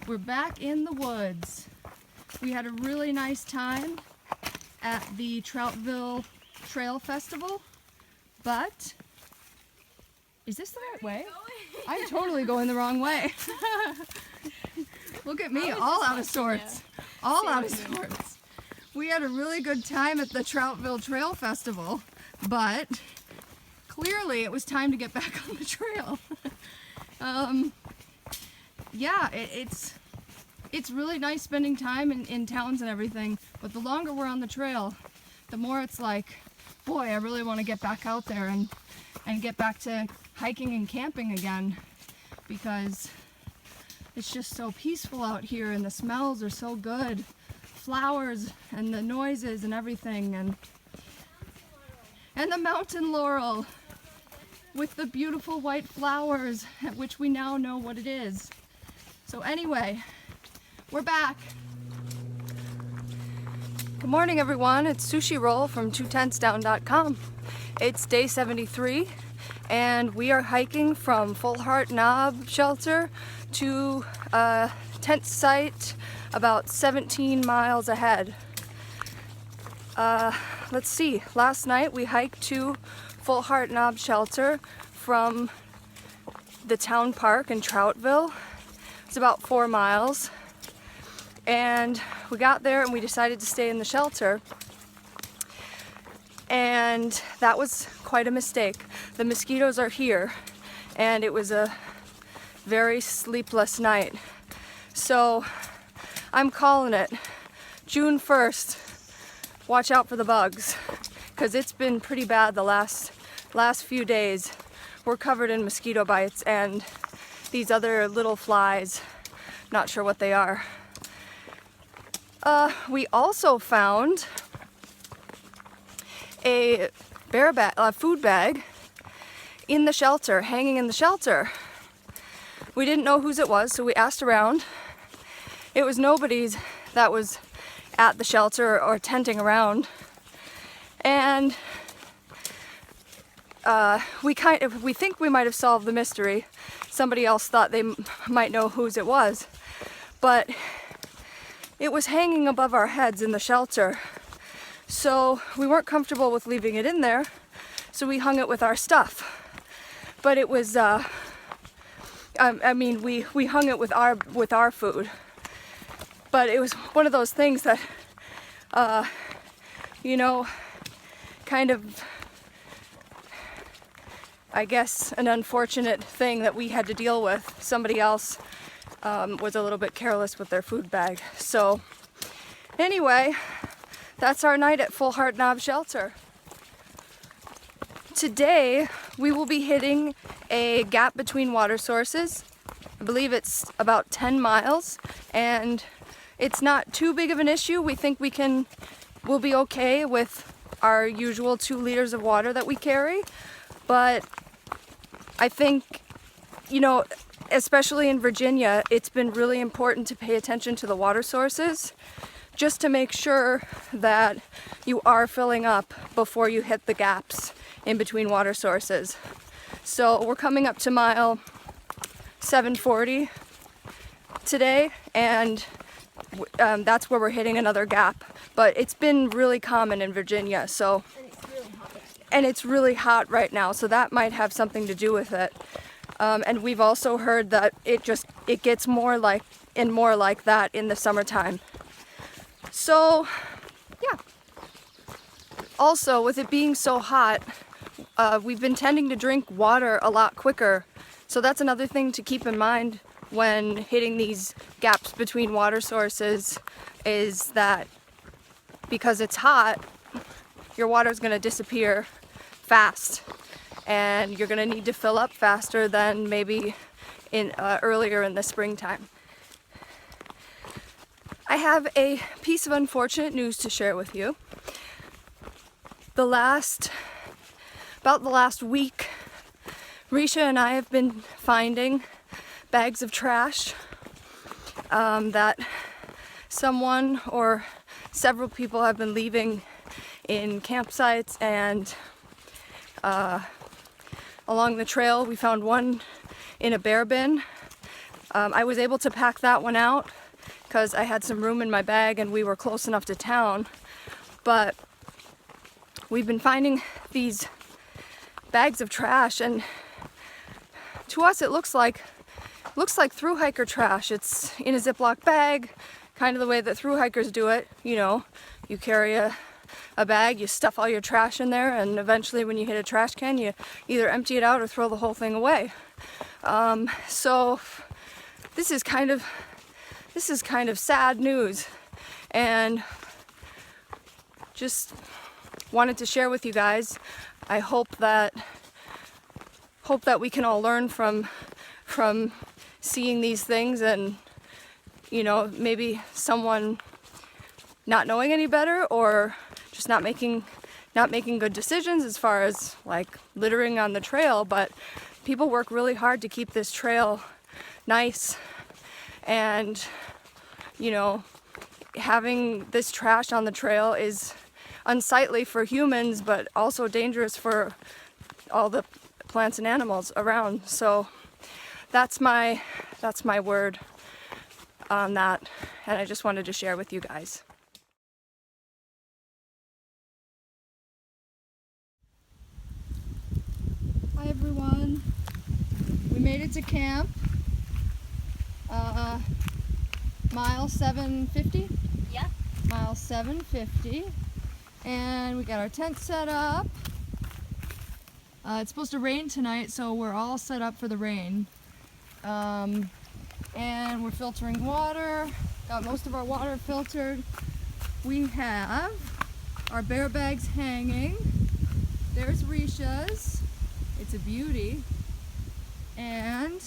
We're back in the woods. We had a really nice time at the Troutville Trail Festival, but is this the right way? I'm totally going the wrong way. Look at me, all out of sorts. All out of sorts. We had a really good time at the Troutville Trail Festival, but clearly it was time to get back on the trail. Yeah, it's really nice spending time in towns and everything, but the longer we're on the trail, the more it's like, boy, I really want to get back out there and get back to hiking and camping again, because it's just so peaceful out here and the smells are so good. Flowers and the noises and everything, and the mountain laurel with the beautiful white flowers, which we now know what it is. So anyway, we're back. Good morning, everyone. It's Sushi Roll from 2tentsdown.com. It's day 73, and we are hiking from Full Heart Knob Shelter to a tent site about 17 miles ahead. Let's see, last night we hiked to Full Heart Knob Shelter from the town park in Troutville. It's about 4 miles. And we got there and we decided to stay in the shelter. And that was quite a mistake. The mosquitoes are here, and it was a very sleepless night. So I'm calling it June 1st. Watch out for the bugs, because it's been pretty bad the last few days. We're covered in mosquito bites and these other little flies. Not sure what they are. We also found a food bag in the shelter, hanging in the shelter. We didn't know whose it was, so we asked around. It was nobody's that was at the shelter or tenting around. And we think we might have solved the mystery. Somebody else thought they might know whose it was, but it was hanging above our heads in the shelter. So we weren't comfortable with leaving it in there, so we hung it with our stuff. But it was, we hung it with our food. But it was one of those things that, kind of, I guess, an unfortunate thing that we had to deal with. Somebody else was a little bit careless with their food bag. So anyway, that's our night at Full Heart Knob Shelter. Today we will be hitting a gap between water sources. I believe it's about 10 miles, and it's not too big of an issue. We think we'll be okay with our usual 2 liters of water that we carry. But I think, especially in Virginia, it's been really important to pay attention to the water sources, just to make sure that you are filling up before you hit the gaps in between water sources. So we're coming up to mile 740 today, and that's where we're hitting another gap. But it's been really common in Virginia, so, and it's really hot right now, so that might have something to do with it. And we've also heard that it gets more like that in the summertime. So yeah. Also, with it being so hot, we've been tending to drink water a lot quicker. So that's another thing to keep in mind when hitting these gaps between water sources, is that because it's hot, your water's going to disappear fast, and you're going to need to fill up faster than maybe earlier in the springtime. I have a piece of unfortunate news to share with you. About the last week, Risha and I have been finding bags of trash that someone or several people have been leaving in campsites and along the trail. We found one in a bear bin I was able to pack that one out because I had some room in my bag and we were close enough to town. But we've been finding these bags of trash, and to us it looks like thru-hiker trash. It's in a Ziploc bag, kind of the way that thru-hikers do it. You know, you carry a bag, you stuff all your trash in there, and eventually when you hit a trash can, you either empty it out or throw the whole thing away. So this is kind of sad news, and just wanted to share with you guys. I hope that we can all learn from seeing these things, and you know, maybe someone not knowing any better, or just not making good decisions as far as like littering on the trail. But people work really hard to keep this trail nice, and you know, having this trash on the trail is unsightly for humans, but also dangerous for all the plants and animals around. So that's my word on that, and I just wanted to share with you guys. Hi everyone, we made it to camp. Mile 750? Yeah. Mile 750. And we got our tent set up. It's supposed to rain tonight, so we're all set up for the rain. And we're filtering water. Got most of our water filtered. We have our bear bags hanging. There's Risha's. It's a beauty. And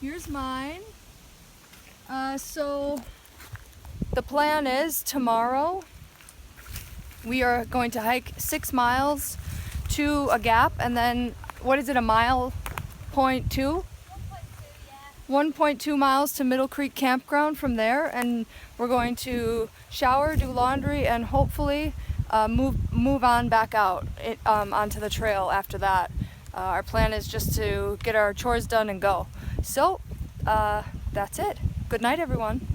here's mine. So the plan is tomorrow we are going to hike 6 miles to a gap, and then what is it, a mile point 2? 1.2 miles to Middle Creek Campground from there, and we're going to shower, do laundry, and hopefully move on back out onto the trail after that. Our plan is just to get our chores done and go. So that's it. Good night, everyone.